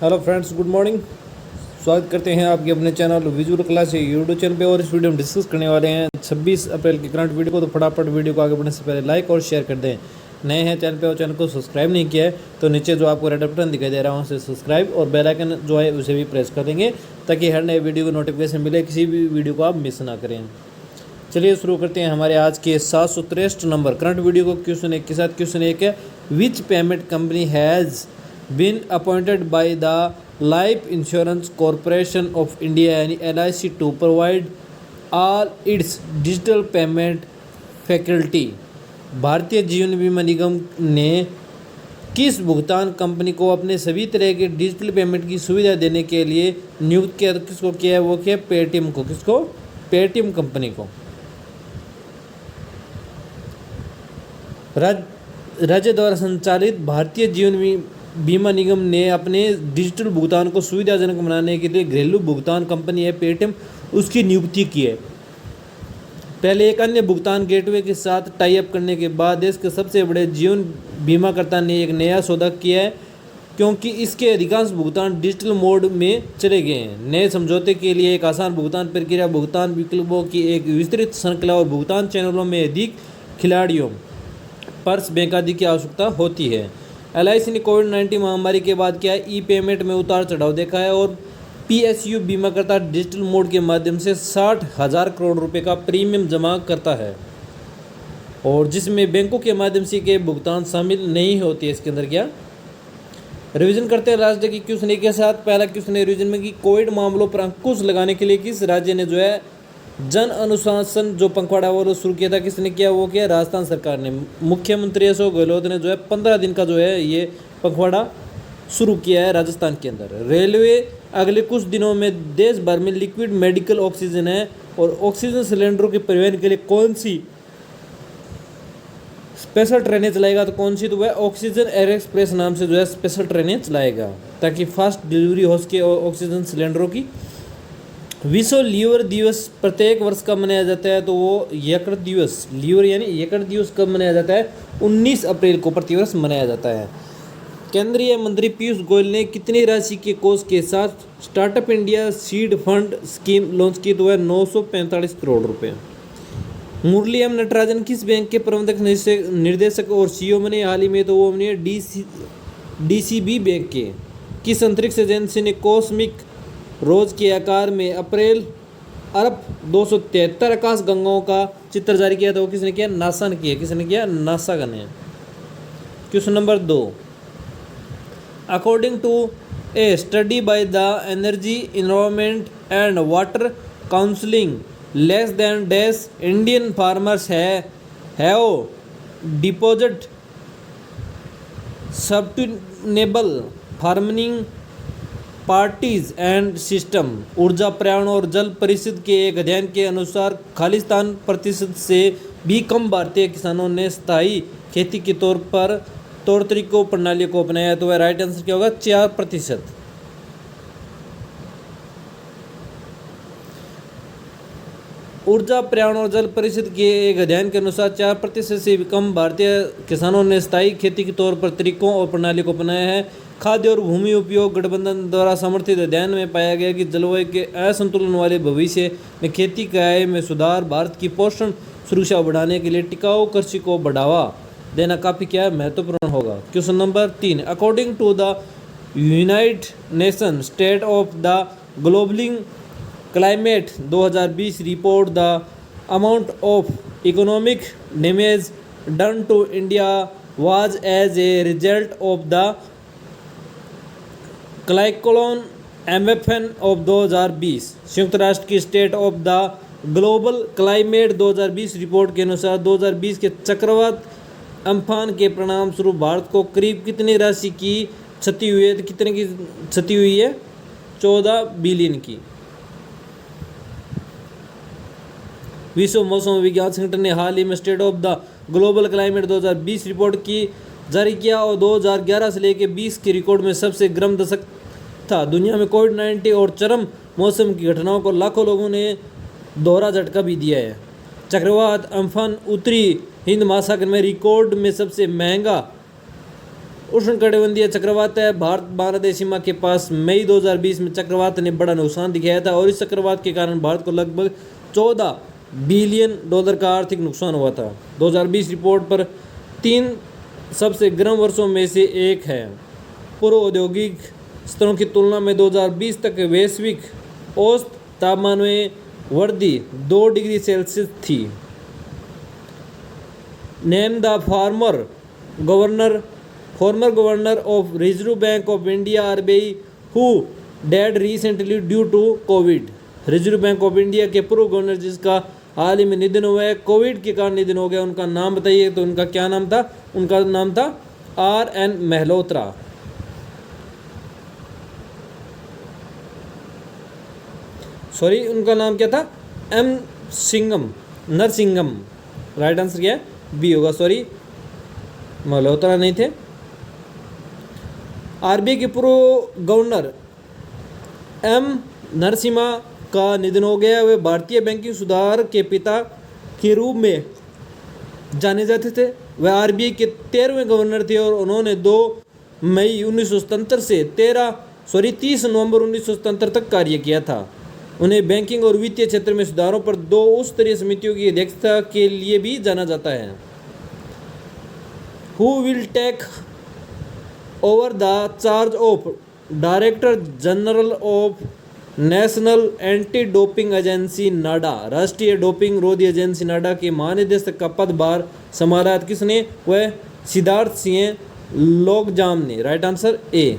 Hello friends, good morning. स्वागत करते हैं आपके अपने channel visual class YouTube channel पे। और इस वीडियो में डिस्कस करने वाले हैं 26 अप्रैल की करंट वीडियो को। तो फटाफट वीडियो को आगे बढ़ने से पहले लाइक और शेयर कर दें। नए हैं चैनल पे और चैनल को सब्सक्राइब नहीं किया है तो नीचे जो आपको रेड बटन दिखाई दे रहा है उसे सब्सक्राइब और बेल आइकन जो है उसे भी प्रेस कर देंगे ताकि हर नए वीडियो को नोटिफिकेशन मिले, किसी भी वीडियो को आप मिस ना करें। चलिए शुरू करते हैं हमारे आज के 763 नंबर करंट वीडियो को। क्वेश्चन एक के साथ क्वेश्चन एक है, which payment company has been appointed by the life insurance corporation of India यानी LIC to provide all its digital payment faculty. भारतीय जीवन बीमा निगम ने किस भुगतान कंपनी को अपने सभी तरह के डिजिटल पेमेंट की सुविधा देने के लिए नियुक्त किया? किसको किया है? वो किया पेटीएम को। किसको? पेटीएम कंपनी को। राज्य द्वारा संचालित भारतीय जीवन बीमा निगम ने अपने डिजिटल भुगतान को सुविधाजनक बनाने के लिए घरेलू भुगतान कंपनी है पेटीएम, उसकी नियुक्ति की है। पहले एक अन्य भुगतान गेटवे के साथ टाई अप करने के बाद देश के सबसे बड़े जीवन बीमाकर्ता ने एक नया सौदा किया है, क्योंकि इसके अधिकांश भुगतान डिजिटल मोड में चले गए हैं। नए समझौते के लिए एक आसान भुगतान प्रक्रिया, भुगतान विकल्पों की एक विस्तृत श्रृंखला और भुगतान चैनलों में अधिक खिलाड़ियों, पर्स बैंक आदि की आवश्यकता होती है। LIC ने कोविड-19 महामारी के बाद क्या है, ई पेमेंट में उतार चढ़ाव देखा है और PSU बीमाकर्ता डिजिटल मोड के माध्यम से 60,000 करोड़ रुपए का प्रीमियम जमा करता है, और जिसमें बैंकों के माध्यम से के भुगतान शामिल नहीं होती है। इसके अंदर क्या रिवीजन करते हैं राज्य की क्वेश्चन के साथ। पहला क्वेश्चन है रिवीजन में कि कोविड मामलों पर अंकुश लगाने के लिए किस राज्य ने जो है जन अनुशासन जो पखवाड़ा वो शुरू किया था? किसने किया? वो किया राजस्थान सरकार ने। मुख्यमंत्री अशोक गहलोत ने जो है 15 दिन का जो है ये पखवाड़ा शुरू किया है राजस्थान के अंदर। रेलवे अगले कुछ दिनों में देश भर में लिक्विड मेडिकल ऑक्सीजन है और ऑक्सीजन सिलेंडरों के परिवहन के लिए कौन सी स्पेशल ट्रेनें चलाएगा? तो कौन सी? तो वह ऑक्सीजन एयर एक्सप्रेस नाम से जो है स्पेशल ट्रेनें चलाएगा ताकि फास्ट डिलीवरी हो सके ऑक्सीजन सिलेंडरों की। विश्व लीवर दिवस प्रत्येक वर्ष कब मनाया जाता है? तो वो यकृत दिवस, लीवर यानी यकृत दिवस कब मनाया जाता है? 19 अप्रैल को प्रतिवर्ष मनाया जाता है। केंद्रीय मंत्री पीयूष गोयल ने कितनी राशि के कोष के साथ startup India seed fund scheme launch की? तो वह 945 करोड़ रुपए। मुरली एम नटराजन किस बैंक के प्रबंधक निर्देशक और CEO बने हाल ही में? तो वो बने DCB बैंक के। किस अंतरिक्ष एजेंसी ने कॉस्मिक रोज के आकार में अप्रैल अरब 273 आकाश गंगाओं का चित्र जारी किया था? वो किसने किया? नासा ने किया। किसने किया? नासा का ने। Question number 2, according to a study by the energy environment and water counselling less than dash Indian farmers have deposit sustainable farming parties and system. ऊर्जा पर्यावरण और जल परिषद के एक अध्ययन के अनुसार खालिस्तान प्रतिशत से भी कम भारतीय किसानों ने स्थायी खेती के तौर तरीकों प्रणालियों को अपनाया। तो वह राइट आंसर क्या होगा? 4%। ऊर्जा पर्यावरण और जल परिषद के एक अध्ययन के अनुसार 4% से भी कम भारतीय किसानों ने स्थायी खेती के तौर पर तरीकों और प्रणाली को अपनाया है। खाद्य और भूमि उपयोग गठबंधन द्वारा समर्थित अध्ययन में पाया गया कि जलवायु के असंतुलन वाले भविष्य में खेती की आय में सुधार, भारत की पोषण सुरक्षा बढ़ाने के लिए टिकाऊ कृषि को बढ़ावा देना काफ़ी क्या है? महत्वपूर्ण होगा। Question number 3, according to the United Nation state of the global climate 2020 report, the amount of economic damage done to India was as a result of the cyclone MFN of 2020। संयुक्त राष्ट्र की state of the global climate 2020 report के अनुसार 2020 के चक्रवात Amphan के परिणाम स्वरूप भारत को करीब कितनी राशि की क्षति हुई है? तो कितने की क्षति हुई है? 14 बिलियन की। विश्व मौसम विज्ञान संगठन ने हाल ही में state of the global climate 2020 report की जारी किया और 2011 से लेकर 20 के रिकॉर्ड में सबसे गर्म दशक था। दुनिया में कोविड-19 और चरम मौसम की घटनाओं को लाखों लोगों ने दोहरा झटका भी दिया है। चक्रवात अम्फान उत्तरी हिंद महासागर में रिकॉर्ड में सबसे महंगा उष्णकटिबंधीय चक्रवात है। भारत बांग्लादेश सीमा के पास मई 2020 में चक्रवात ने बड़ा नुकसान दिखाया था और इस चक्रवात के कारण भारत को लगभग 14 बिलियन डॉलर का आर्थिक नुकसान हुआ था। 2020 रिपोर्ट पर 3 सबसे गर्म वर्षों में से एक है। पूर्व औद्योगिक स्तरों की तुलना में 2020 तक वैश्विक औसत तापमान में वृद्धि 2 डिग्री सेल्सियस थी। Name the former governor of reserve bank of India RBI who dead recently due to Covid. Reserve bank of India के पूर्व गवर्नर जिसका हाल ही में निधन हुआ है, कोविड के कारण निधन हो गया, उनका नाम बताइए। तो उनका क्या नाम था? उनका नाम था RN मेहलोत्रा। सॉरी, उनका नाम क्या था? M नरसिंगम। राइट आंसर क्या है? बी होगा। सॉरी, मल्होत्रा नहीं थे। RBI के पूर्व गवर्नर M नरसिम्हा का निधन हो गया। वे भारतीय बैंकिंग सुधार के पिता के रूप में जाने जाते थे। वह RBI के 13वें गवर्नर थे और उन्होंने 2 मई 1977 से 30 नवंबर 1977 तक कार्य किया था। उन्हें बैंकिंग और वित्तीय क्षेत्र में सुधारों पर 2 उच्च स्तरीय समितियों की अध्यक्षता के लिए भी जाना जाता है। Who will take over the charge of Director General of national anti doping agency NADA? राष्ट्रीय डोपिंग रोधी एजेंसी नाडा के महानिदेशक का पदभार संभाला किसने? वह सिद्धार्थ सिंह लोकजाम ने। Right answer A.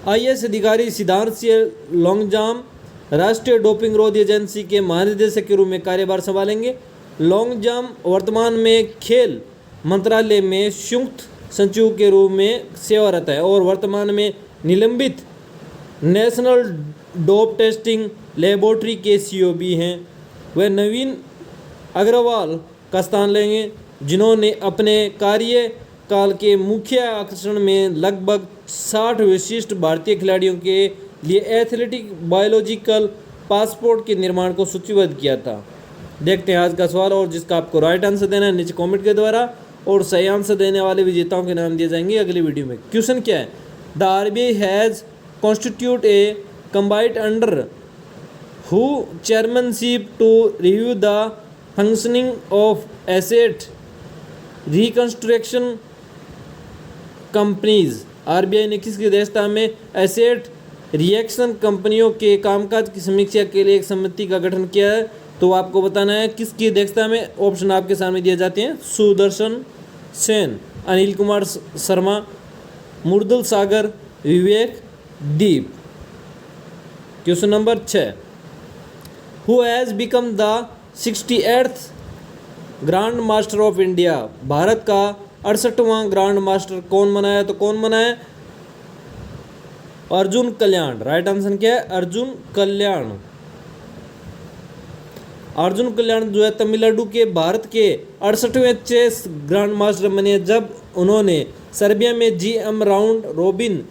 IAS अधिकारी सिद्धार्थ सिंह लोंगजाम राष्ट्रीय डोपिंग रोधी एजेंसी के महानिदेशक के रूप में कार्यभार संभालेंगे। लोंगजाम वर्तमान में खेल मंत्रालय में संयुक्त सचिव के रूप में सेवारत है और वर्तमान में निलंबित नेशनल डोप टेस्टिंग लेबोरेटरी के CEO भी हैं। वह नवीन अग्रवाल का स्थान लेंगे जिन्होंने अपने कार्यकाल के मुख्य आकर्षण में लगभग 60 विशिष्ट भारतीय खिलाड़ियों के लिए एथलेटिक बायोलॉजिकल पासपोर्ट के निर्माण को सूचीबद्ध किया था। देखते हैं आज का सवाल और जिसका आपको राइट आंसर देना है नीचे कमेंट के द्वारा और सही आंसर देने वाले विजेताओं के नाम दिए जाएंगे अगली वीडियो में। क्वेश्चन क्या है? The RBI has constitute a combined under who chairmanship to review the functioning of asset reconstruction companies. RBI ने किसकी अध्यक्षता में एसेट रिएक्शन कंपनियों के कामकाज की समीक्षा के लिए एक समिति का गठन किया है? तो आपको बताना है किसकी अध्यक्षता में। ऑप्शन आपके सामने दिए जाते हैं। Sudarshan Sen, Anil Kumar Sharma, Mridul Sagar, Vivek Deep. Question number 6, who has become the 68th grand master of India? Bharat का 68वां ग्रांड मास्टर कौन बना है? तो कौन बना है? अर्जुन कल्याण। राइट आंसर क्या है? अर्जुन कल्याण। अर्जुन कल्याण जो है तमिलनाडु के भारत के 68वें चेस ग्रांड मास्टर बने जब उन्होंने सर्बिया में GM राउंड रोबिन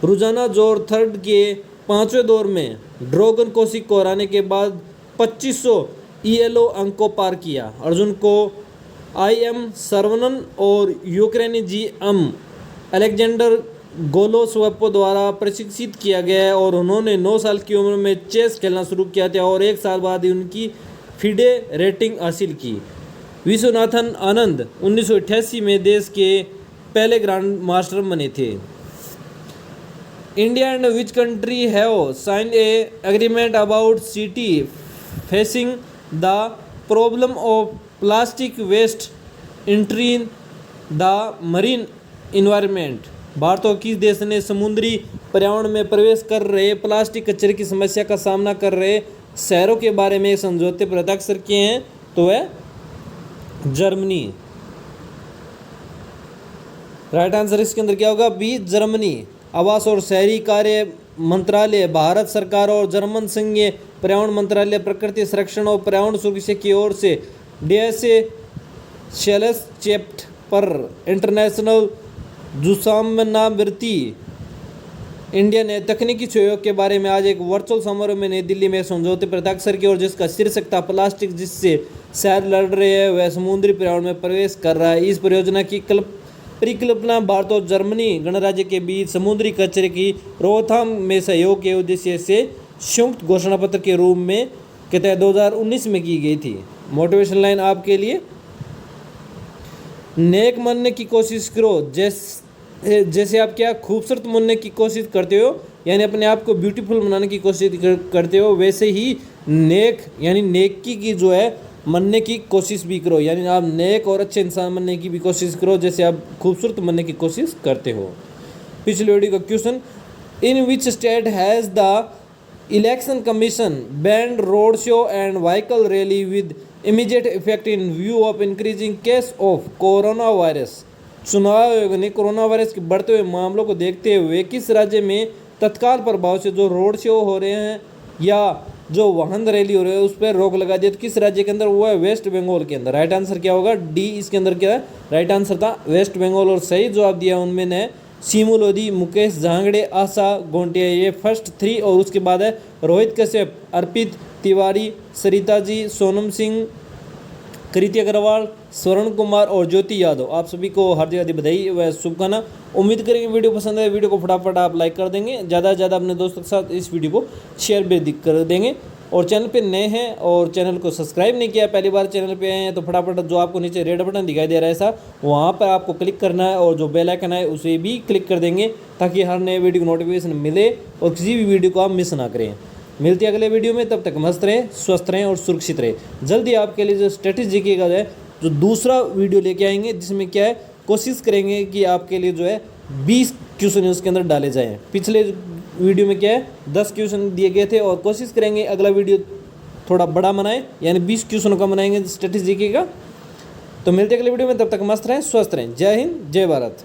रुजाना जोर थर्ड के 5वें दौर में ड्रोगन कोसिक को हराने के बाद 2500 ELO अंक को पार किया। अर्जुन को IM सर्वनन और यूक्रेनी GM अलेक्जेंडर गोलोसवेपो द्वारा प्रशिक्षित किया गया है और उन्होंने 9 साल की उम्र में चेस खेलना शुरू किया था और 1 साल बाद ही उनकी FIDE रेटिंग हासिल की। विश्वनाथन आनंद 1988 में देश के पहले ग्रांड मास्टर बने थे। India and which country have signed a agreement about city facing the problem of plastic waste entering the marine environment? Bharat और किस देश ने समुद्री पर्यावरण में प्रवेश कर रहे प्लास्टिक कचरे की समस्या का सामना कर रहे शहरों के बारे में समझौते पर हस्ताक्षर किए हैं? तो वह जर्मनी। राइट आंसर इसके अंदर क्या होगा? B Germany. आवास और शहरी कार्य मंत्रालय भारत सरकार और जर्मन संघीय पर्यावरण मंत्रालय प्रकृति संरक्षण और पर्यावरण सुरक्षा की ओर से DSA शेल्स चैप्ट पर इंटरनेशनल जुसामनावृत्ति इंडिया ने तकनीकी सहयोग के बारे में आज एक वर्चुअल समारोह में नई दिल्ली में समझौते पर हस्ताक्षर किया और जिसका शीर्षक था प्लास्टिक जिससे शहर लड़ रहे हैं वह समुद्री पर्यावरण में प्रवेश कर रहा है। इस परियोजना की परिकल्पना भारत और जर्मनी गणराज्य के बीच समुद्री कचरे की रोकथाम में सहयोग के उद्देश्य से संयुक्त घोषणा पत्र के रूप में के तहत 2019 में की गई थी। मोटिवेशन लाइन आपके लिए, नेक बनने की कोशिश करो जैसे आप क्या खूबसूरत बनने की कोशिश करते हो यानी अपने आप को ब्यूटीफुल बनाने की कोशिश करते हो, वैसे ही नेक यानी नेकी की जो है बनने की कोशिश भी करो, यानी आप नेक और अच्छे इंसान बनने की भी कोशिश करो जैसे आप खूबसूरत बनने की कोशिश करते हो। पिछले वीडियो का question, in which state has the election commission band road show and vehicle rally with immediate effect in view of increasing case of corona virus. चुनाव आयोग ने कोरोना वायरस के बढ़ते हुए मामलों को देखते हुए किस राज्य में तत्काल प्रभाव से जो रोड शो हो रहे हैं या जो वाहन रैली हो रही है उस पर रोक लगा दी? तो किस राज्य के अंदर? वो है वेस्ट बंगाल के अंदर। राइट आंसर क्या होगा? डी इसके अंदर क्या है? राइट आंसर था वेस्ट बंगाल। और सही जवाब दिया उनमें ने सीमू लोधी, मुकेश झांगड़े, आशा गोंटिया, ये फर्स्ट 3। और उसके बाद है रोहित कश्यप, अर्पित तिवारी, सरिता जी, सोनम सिंह, कृति अग्रवाल, स्वर्ण कुमार और ज्योति यादव। आप सभी को हार्दिक हार्दिक बधाई व शुभकामना। उम्मीद करेंगे वीडियो पसंद है, वीडियो को फटाफट आप लाइक कर देंगे, ज़्यादा से ज़्यादा अपने दोस्तों के साथ इस वीडियो को शेयर भी कर देंगे। और चैनल पे नए हैं और चैनल को सब्सक्राइब नहीं किया, पहली बार चैनल पे आए हैं तो फटाफट जो आपको नीचे रेड बटन दिखाई दे रहा है ऐसा, वहाँ पर आपको क्लिक करना है और जो बेल आइकन है उसे भी क्लिक कर देंगे ताकि हर नए वीडियो को नोटिफिकेशन मिले और किसी भी वीडियो को आप मिस ना करें। मिलते हैं अगले वीडियो में, तब तक मस्त रहें, स्वस्थ रहें और सुरक्षित रहें। जल्दी आपके लिए जो स्ट्रेटेजी की है जो दूसरा वीडियो लेके आएंगे जिसमें क्या है कोशिश करेंगे कि आपके लिए जो है 20 क्वेश्चन उसके अंदर डाले जाएँ। पिछले वीडियो में क्या है 10 क्वेश्चन दिए गए थे और कोशिश करेंगे अगला वीडियो थोड़ा बड़ा बनाएं यानी 20 क्वेश्चनों का बनाएंगे स्ट्रेटेजी का। तो मिलते हैं अगले वीडियो में, तब तक मस्त रहें, स्वस्थ रहें। जय हिंद, जय भारत।